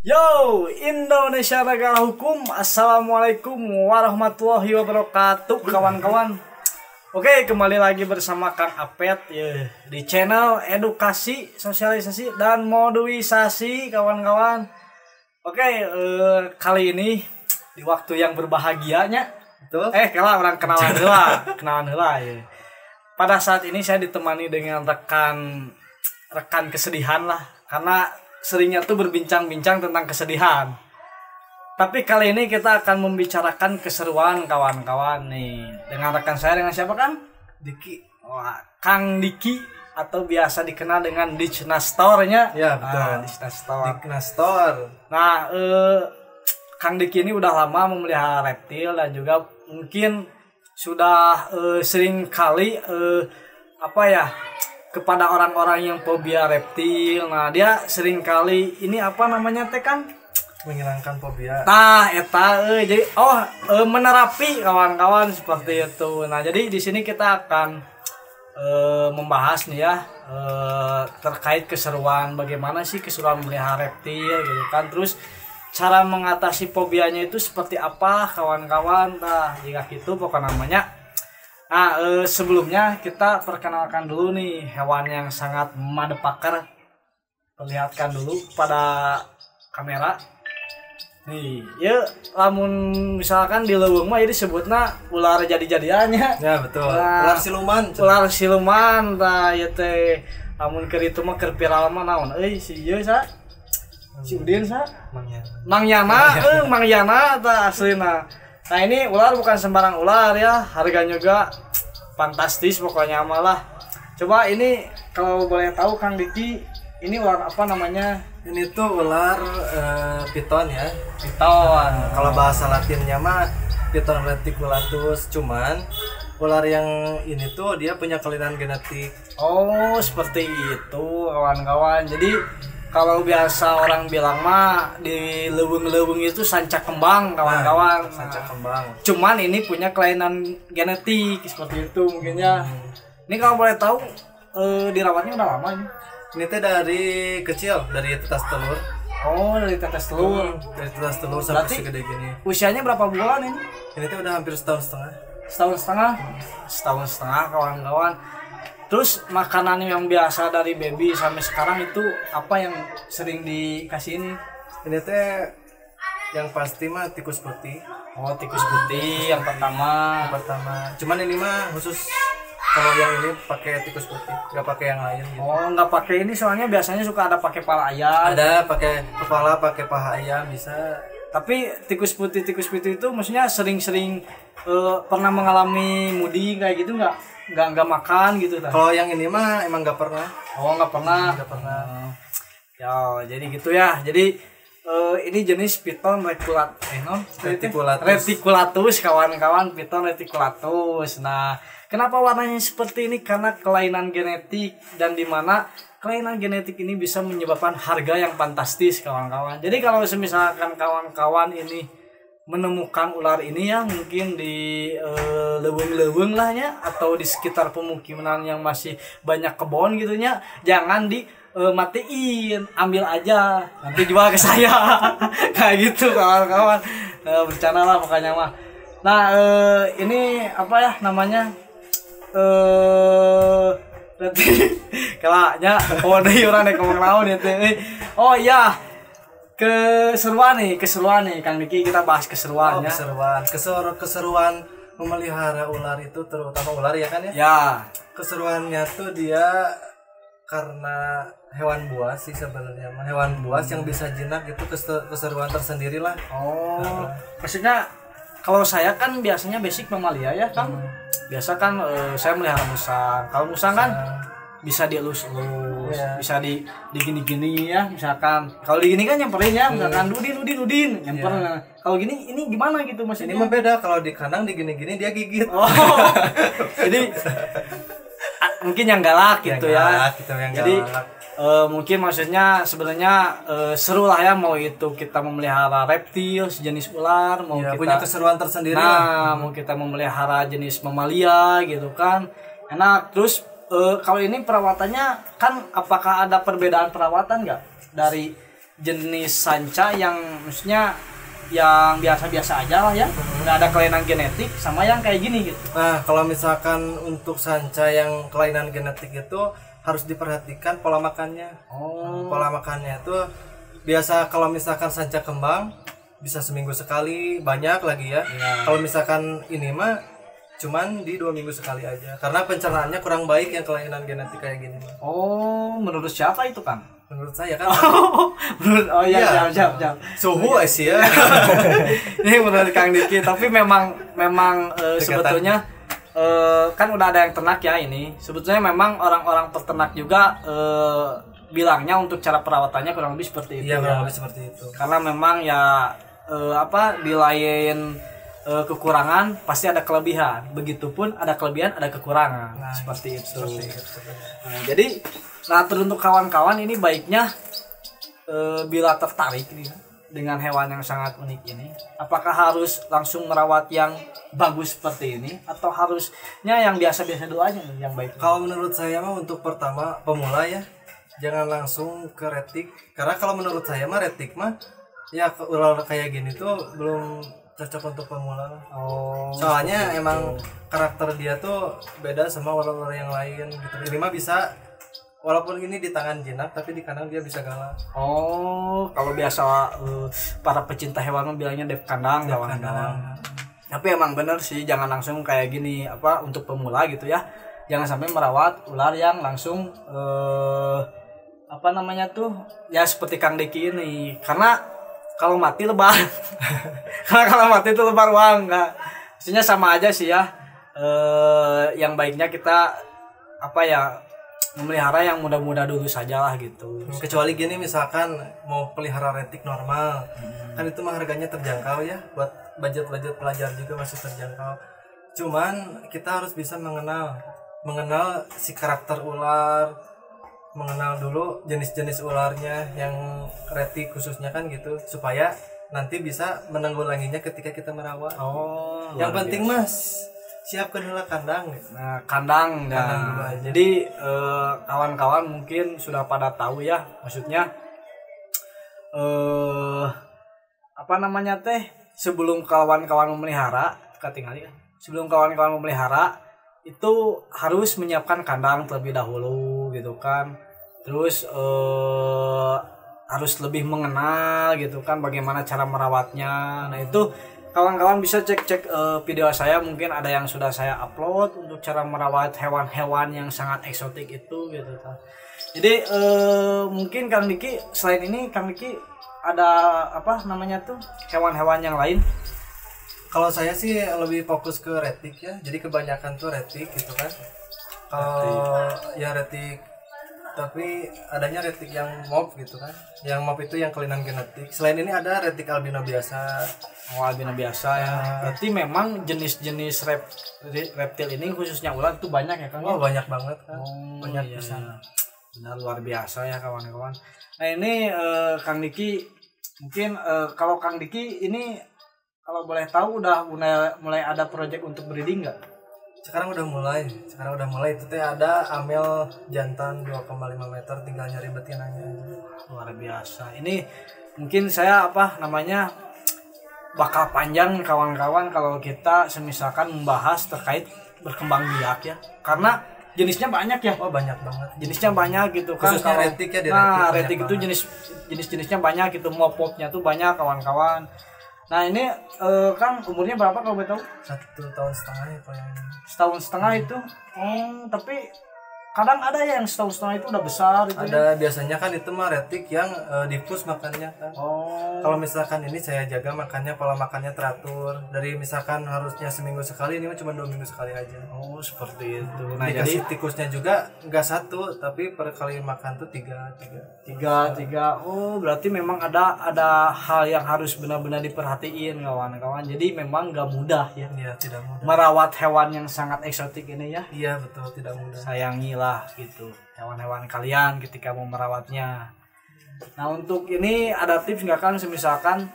Yo, Indonesia Negara Hukum. Assalamualaikum warahmatullahi wabarakatuh, kawan-kawan. Oke, kembali lagi bersama Kang Apet ya, di channel edukasi, sosialisasi, dan modulisasi, kawan-kawan. Oke, kali ini di waktu yang berbahagianya. Betul. Kalau orang kenalan heula ya. Pada saat ini saya ditemani dengan rekan kesedihan lah, karena seringnya tuh berbincang-bincang tentang kesedihan. Tapi kali ini kita akan membicarakan keseruan, kawan-kawan nih. Dengan rekan saya, dengan siapa Kang? Diki. Wah, Kang Diki atau biasa dikenal dengan Dicna Store-nya. Ya, betul. Dicna Store. Dicna Store. Nah, Kang Diki ini udah lama memelihara reptil dan juga mungkin sudah sering kali kepada orang-orang yang fobia reptil. Nah, dia sering kali ini kan Menghilangkan fobia. nah eta jadi menerapi kawan-kawan seperti itu. Nah, jadi di sini kita akan membahas nih ya terkait keseruan, bagaimana sih keseruan memelihara reptil gitu kan, terus cara mengatasi fobianya itu seperti apa, kawan-kawan. Nah, jika gitu pokoknya namanya. Nah, sebelumnya kita perkenalkan dulu nih hewan yang sangat motherfucker. Perlihatkan dulu pada kamera. Nih, ya lamun misalkan di leuweung mah jadi sebutna ular jadi-jadiannya. Ya, betul. Nah, Ular siluman. Ular siluman tah ieu teh. Lamun keur itu mah keur viral mah naon si ieu sa? Si Udin sa? Mang Yana tah aslina. Nah, ini ular bukan sembarang ular ya, harganya juga fantastis pokoknya malah. Coba ini kalau boleh tahu Kang Diki, ini ular apa namanya? Ini tuh ular piton ya. Piton. Kalau bahasa Latinnya mah Piton reticulatus, cuman ular yang ini tuh dia punya kelainan genetik. Oh, seperti itu kawan-kawan. Jadi kalau biasa orang bilang mah di leuweung-leuweung itu sancak kembang, kawan-kawan. Sancak kembang. Cuman ini punya kelainan genetik seperti itu mungkinnya. Ini kalau boleh tahu dirawatnya udah lama ini. Ini teh dari kecil, dari tetes telur. Oh, dari tetes telur. Dari tetes telur sampai Berarti segede gini. usianya berapa bulan ini? Ini tuh udah hampir setahun setengah. Setahun setengah kawan-kawan. Terus makanan yang biasa dari baby sampai sekarang itu apa yang sering dikasih ini? Ini teh yang pasti mah tikus putih. Oh, tikus putih yang pertama. Cuman ini mah khusus kalau yang ini pakai tikus putih, nggak pakai yang lain gitu. Oh, nggak pakai ini soalnya biasanya suka ada pakai pala ayam. Ada pakai kepala, pakai paha ayam bisa. Tapi tikus putih itu maksudnya sering-sering pernah mengalami mooding kayak gitu nggak makan gitu kan? Kalau yang ini mah emang nggak pernah. Oh, nggak pernah. Ya, jadi gitu ya. Jadi ini jenis Piton reticulatus, kawan-kawan, Piton reticulatus. Nah, kenapa warnanya seperti ini? Karena kelainan genetik, dan dimana kelainan genetik ini bisa menyebabkan harga yang fantastis, kawan-kawan. Jadi kalau misalkan kawan-kawan ini menemukan ular ini ya mungkin di leuweung-leuweung lah ya, atau di sekitar pemukiman yang masih banyak kebun gitunya, jangan di matiin, ambil aja nanti jual ke saya. Kayak gitu kawan-kawan. Bercanda lah pokoknya mah. Nah, ini apa ya namanya, berarti kalanya deui urang rek ngomong naon ya teh. Oh iya, keseruan nih Kang Diki, kita bahas keseruannya. Keseruan memelihara ular itu, terutama ular ya kan ya? Ya. Keseruannya tuh dia karena hewan buas sih sebenarnya. Hewan buas yang bisa jinak itu keseruan tersendiri lah. Oh, maksudnya kalau saya kan biasanya basic mamalia ya kan. Biasa kan saya melihara musang. Kalau musang kan bisa dielus-elus, bisa di gini-gini ya, misalkan. Kalau di gini kan nyamperin ya, misalkan Udin nyamper. Yeah. Kalau gini ini gimana gitu maksudnya? Ini mah beda, kalau di kandang di gini-gini dia gigit. Oh. Jadi mungkin yang galak gitu ya. Jadi mungkin maksudnya sebenarnya seru lah ya, mau itu kita memelihara reptil sejenis ular, mau ya, kita punya keseruan tersendiri. Nah, mau kita memelihara jenis mamalia gitu kan. Enak. Terus kalau ini perawatannya kan, apakah ada perbedaan perawatan nggak dari jenis sanca yang maksudnya yang biasa-biasa aja lah ya, nggak ada kelainan genetik sama yang kayak gini gitu. Nah, kalau misalkan untuk sanca yang kelainan genetik itu harus diperhatikan pola makannya. Pola makannya itu biasa kalau misalkan sanca kembang bisa seminggu sekali, banyak lagi ya. Kalau misalkan ini mah cuman di 2 minggu sekali aja. Karena pencernaannya kurang baik yang kelainan genetik kayak gini. Oh, menurut siapa itu kan? Menurut saya kan. Iya, siap. Suhu Asia. Ini menurut Kang Diki, tapi memang sebetulnya kan udah ada yang ternak ya ini. Sebetulnya memang orang-orang peternak juga bilangnya untuk cara perawatannya kurang lebih seperti itu. Iya, kurang lebih seperti itu. Karena memang ya di lain kekurangan pasti ada kelebihan. Begitupun ada kelebihan ada kekurangan. Nah, seperti itu. Nah, Jadi untuk kawan-kawan ini baiknya bila tertarik nih dengan hewan yang sangat unik ini, apakah harus langsung merawat yang bagus seperti ini atau harusnya yang biasa-biasa dulu aja yang baik? kalau menurut saya mah untuk pertama pemula ya, jangan langsung ke retik. Karena kalau menurut saya mah retik mah ya ular kayak gini tuh belum cocok untuk pemula. Soalnya gitu. Emang karakter dia tuh beda sama ular-ular yang lain gitu. Ini mah bisa walaupun ini di tangan jinak tapi di kanan dia bisa galak. Kalau biasa para pecinta hewan bilangnya dep kandang, kawan-kawan. Tapi emang bener sih, jangan langsung kayak gini untuk pemula gitu ya. Jangan sampai merawat ular yang langsung ya seperti Kang Diki ini. Karena kalau mati lebar. Karena kalau mati itu lebar uang enggak. Maksudnya sama aja sih ya. Yang baiknya kita memelihara yang muda-muda dulu saja lah gitu. Kecuali gini misalkan mau pelihara retik normal, kan itu mah harganya terjangkau ya, buat budget pelajar juga masih terjangkau. Cuman kita harus bisa mengenal si karakter ular, mengenal dulu jenis-jenis ularnya yang retik khususnya kan gitu, supaya nanti bisa menanggulanginya ketika kita merawat. Yang penting Mas siapkan dulu kandang. Nah, kandang dulu aja. Jadi kawan-kawan mungkin sudah pada tahu ya, maksudnya sebelum kawan-kawan memelihara, sebelum kawan-kawan memelihara itu harus menyiapkan kandang terlebih dahulu gitu kan. Terus harus lebih mengenal gitu kan bagaimana cara merawatnya. Nah, itu kawan-kawan bisa cek video saya, mungkin ada yang sudah saya upload untuk cara merawat hewan-hewan yang sangat eksotik itu gitu kan. Jadi mungkin Kang Diki selain ini Kang Diki ada hewan-hewan yang lain? Kalau saya sih lebih fokus ke retik ya. Jadi kebanyakan tuh retik gitu kan. Kalau ya retik, tapi adanya retik yang mop gitu kan. Yang mop itu yang kelainan genetik. Selain ini ada retik albino biasa. Albino biasa ya. Berarti memang jenis-jenis reptil ini khususnya ular itu banyak ya Kang? Banyak banget kan. Banyak bisa. Benar luar biasa ya kawan-kawan. Nah ini Kang Diki mungkin kalau Kang Diki ini kalau boleh tahu udah mulai ada proyek untuk breeding nggak? Sekarang udah mulai itu teh ada amel jantan 2,5 meter, tinggal nyari betinanya aja. Luar biasa. Ini mungkin saya bakal panjang kawan-kawan kalau kita semisalkan membahas terkait berkembang biak ya. Karena jenisnya banyak ya. Banyak banget. Jenisnya banyak gitu kan. Khususnya retik ya. Retik itu jenisnya banyak gitu. Mopopnya tuh banyak kawan-kawan. Nah ini kan umurnya berapa kalau boleh tahu? 1,5 tahun ya kalau yang 1,5 tahun itu. Tapi kadang ada yang 1,5 tahun itu udah besar gitu. Ada biasanya kan itu mah retik yang difus makannya kan. Kalau misalkan ini saya jaga makannya, pola makannya teratur. Dari misalkan harusnya seminggu sekali, ini mah cuma 2 minggu sekali aja. Seperti itu. Nah, dikasih tikusnya juga nggak 1, tapi per kali makan tuh 3. Berarti memang ada hal yang harus benar-benar diperhatiin kawan-kawan. Jadi memang nggak mudah ya. Iya, tidak mudah. Merawat hewan yang sangat eksotik ini ya. Iya betul, tidak mudah. Sayangilah gitu hewan-hewan kalian ketika mau merawatnya. Nah untuk ini ada tips nggak kan, misalkan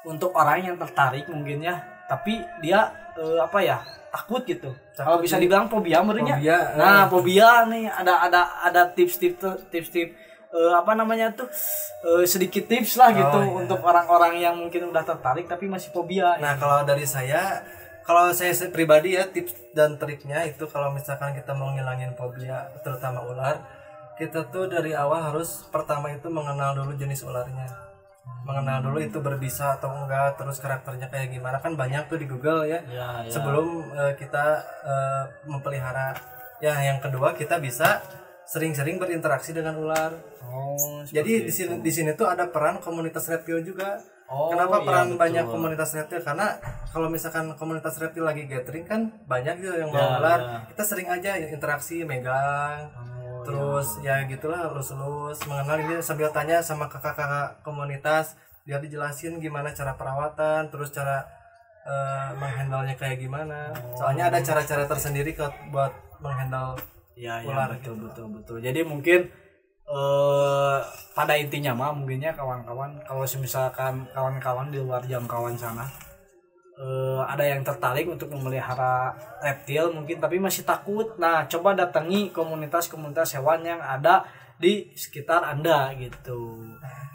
untuk orang yang tertarik mungkin ya, tapi dia takut gitu. Kalau bisa dibilang fobia menurutnya. Fobia nih ada tips-tips apa namanya tuh sedikit tips lah gitu iya. untuk orang-orang yang mungkin udah tertarik tapi masih fobia. Nah, kalau saya pribadi ya, tips dan triknya itu kalau misalkan kita mau ngilangin fobia terutama ular, kita tuh dari awal harus pertama itu mengenal dulu jenis ularnya. Mengenal dulu itu berbisa atau enggak, terus karakternya kayak gimana, kan banyak tuh di Google ya. Ya. Sebelum kita memelihara. Ya, yang kedua kita bisa sering-sering berinteraksi dengan ular. Jadi di sini tuh ada peran komunitas reptil juga. Kenapa peran banyak komunitas reptil? Karena kalau misalkan komunitas reptil lagi gathering kan banyak gitu yang bawa ular. Kita sering aja interaksi, megang. Terus ya gitulah, elus-elus mengenal ini sambil tanya sama kakak-kakak komunitas, biar dijelasin gimana cara perawatan, terus cara menghandle-nya kayak gimana. Soalnya ada cara-cara tersendiri buat menghandle ular. Betul. Jadi mungkin pada intinya mah mungkinnya kawan-kawan, kalau misalkan kawan-kawan di luar jangkauan sana ada yang tertarik untuk memelihara reptil mungkin tapi masih takut, nah coba datangi komunitas-komunitas hewan yang ada di sekitar Anda gitu.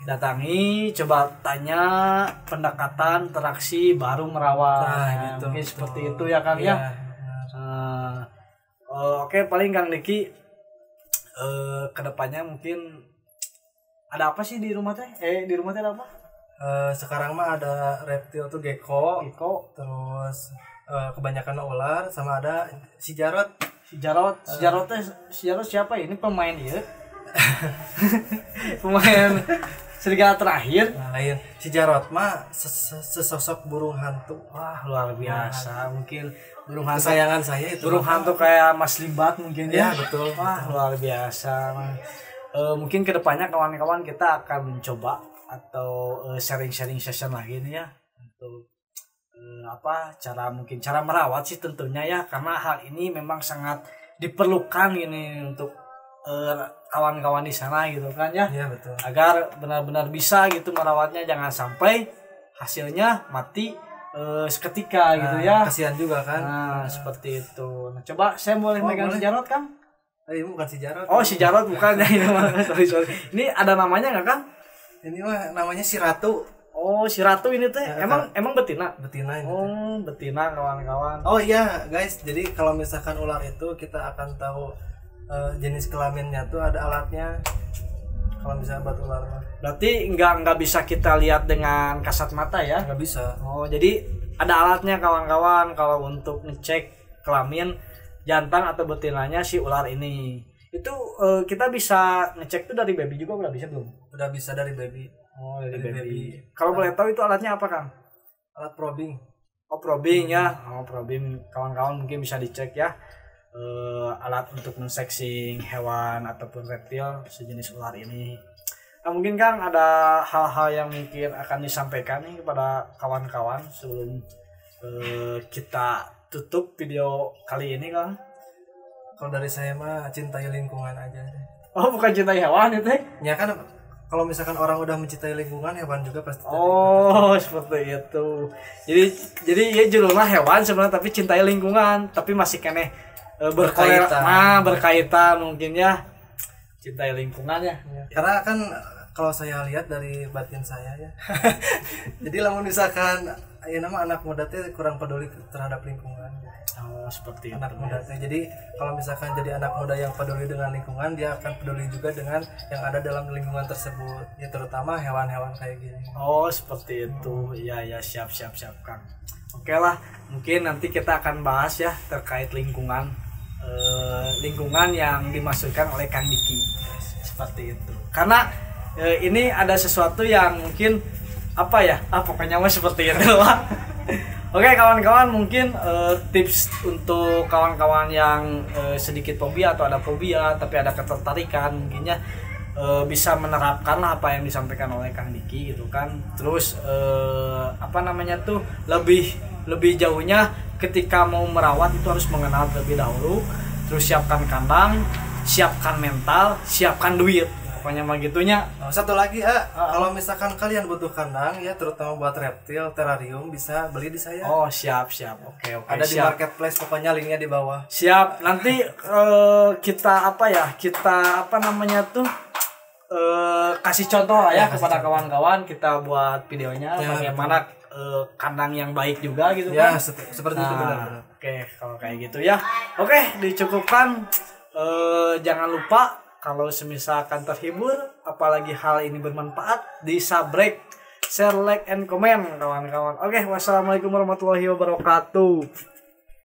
Datangi, coba tanya, pendekatan, interaksi, baru merawat. Gitu, mungkin seperti itu ya Kang ya. Oke, paling Kang Diki kedepannya mungkin ada apa sih di rumah teh? Di rumah teh ada apa? Sekarang mah ada reptil tuh gecko, terus kebanyakan ular, sama ada si Jarot. Jarot siapa ini pemain dia? Pemain serigala terakhir. Lain. Si Jarot mah sesosok burung hantu. Wah, luar biasa. Mungkin burung hantu kesayangan saya itu. Burung hantu kayak Mas Limbat mungkin ya. Betul. Wah, luar biasa. Mungkin kedepannya kawan-kawan kita akan mencoba atau sharing-sharing session lagi nih ya untuk cara merawat sih tentunya ya, karena hal ini memang sangat diperlukan ini untuk kawan-kawan di sana gitu kan ya. Iya, betul. Agar benar-benar bisa gitu merawatnya, jangan sampai hasilnya mati seketika gitu ya. Kasihan juga kan. Nah, seperti itu. Nah, coba saya boleh megang si Jarot kan? Ini bukan si Jarot. Oh, si Jarot bukan ya ini mah. Sorry. Ini ada namanya enggak kan? Ini mah namanya si Ratu. Oh, si Ratu ini teh emang betina? Betina ini. Oh, betina kawan-kawan. Oh iya, guys. Jadi kalau misalkan ular itu kita akan tahu jenis kelaminnya tuh ada alatnya. Kalau misalnya buat ular mah. Berarti nggak bisa kita lihat dengan kasat mata ya? Nggak bisa. Oh, jadi ada alatnya kawan-kawan kalau untuk ngecek kelamin jantan atau betinanya si ular ini. Itu kita bisa ngecek tuh dari baby juga, udah bisa belum? Udah bisa dari baby. Oh, dari baby. Kalau boleh tahu itu alatnya apa, Kang? Alat probing. Oh, probing ya. Oh, probing. Kawan-kawan mungkin bisa dicek ya. Alat untuk menseksing hewan ataupun reptil sejenis ular ini. Nah, mungkin Kang ada hal-hal yang mungkin akan disampaikan nih kepada kawan-kawan sebelum kita tutup video kali ini, Kang. Kalau dari saya mah cintai lingkungan aja. Oh, bukan cintai hewan itu? Ya kan, kalau misalkan orang udah mencintai lingkungan, hewan juga pasti. Oh, seperti itu. Jadi ya judulnya hewan sebenarnya, tapi cintai lingkungan, tapi masih kene berkaitan mungkin ya, cintai lingkungan ya. Karena kan kalau saya lihat dari batin saya ya. Jadi lamun misalkan ya nama anak muda teh kurang peduli terhadap lingkungan. Oh, seperti anak itu. Muda teh. Jadi kalau misalkan jadi anak muda yang peduli dengan lingkungan, dia akan peduli juga dengan yang ada dalam lingkungan tersebut, ya terutama hewan-hewan kayak gini. Oh, seperti itu. Ya siap Kang. Oke lah, mungkin nanti kita akan bahas ya terkait lingkungan yang dimaksudkan oleh Kang Diki. Seperti itu. Karena ini ada sesuatu yang mungkin pokoknya mah seperti itu lah. Oke kawan-kawan, mungkin tips untuk kawan-kawan yang sedikit fobia atau ada fobia tapi ada ketertarikan mungkinnya bisa menerapkan lah apa yang disampaikan oleh Kang Diki gitu kan. Terus lebih jauhnya ketika mau merawat itu harus mengenal terlebih dahulu. Terus siapkan kandang, siapkan mental, siapkan duit. Pokoknya mah gitunya. Satu lagi kalau misalkan kalian butuh kandang ya, terutama buat reptil, terrarium, bisa beli di saya. Oh, siap. Oke. Ada di marketplace, pokoknya linknya di bawah. Siap. Nanti kita kasih contoh lah ya, Ya, kepada kawan-kawan kita buat videonya Ya, bagaimana kandang yang baik juga gitu Ya, kan. seperti itu benar. Oke, kalau kayak gitu ya. Oke, dicukupkan. Jangan lupa kalau semisalkan terhibur, apalagi hal ini bermanfaat, di subscribe, share, like, and comment kawan-kawan. Oke, wassalamualaikum warahmatullahi wabarakatuh.